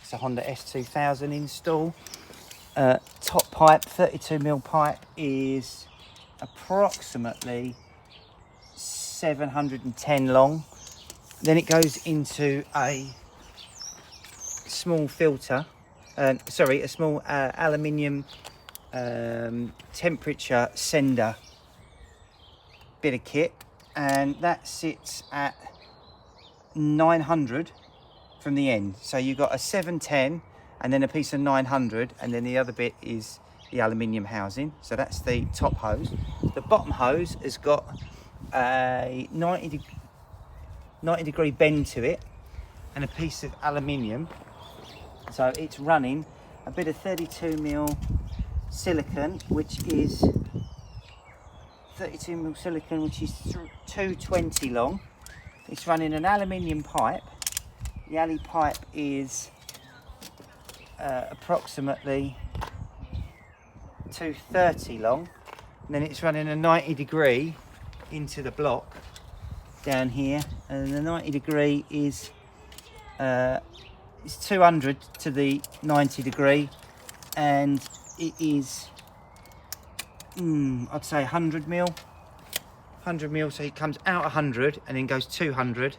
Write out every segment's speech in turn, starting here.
It's a Honda S2000 install. Top pipe, 32mm pipe, is approximately 710 long. Then it goes into a small filter, a small aluminium temperature sender bit of kit, and that sits at 900 from the end. So you've got a 710 and then a piece of 900, and then the other bit is the aluminium housing. So that's the top hose. The bottom hose has got a 90 degree bend to it and a piece of aluminium. So it's running a bit of 32mm silicone, which is 220 long. It's running an aluminium pipe. The alley pipe is approximately 230 long, and then it's running a 90 degree into the block down here, and the 90 degree is it's 200 to the 90 degree, and it is I'd say 100mm, so it comes out 100 and then goes 200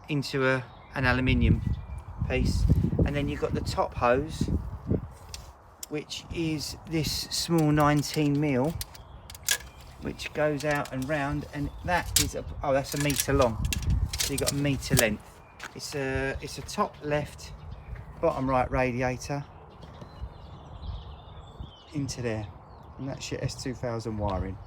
into an aluminium piece. And then you've got the top hose, which is this small 19mm, which goes out and round, and that is that's a metre long. So you've got a metre length. It's a top left, bottom right radiator into there, and that's your S2000 wiring.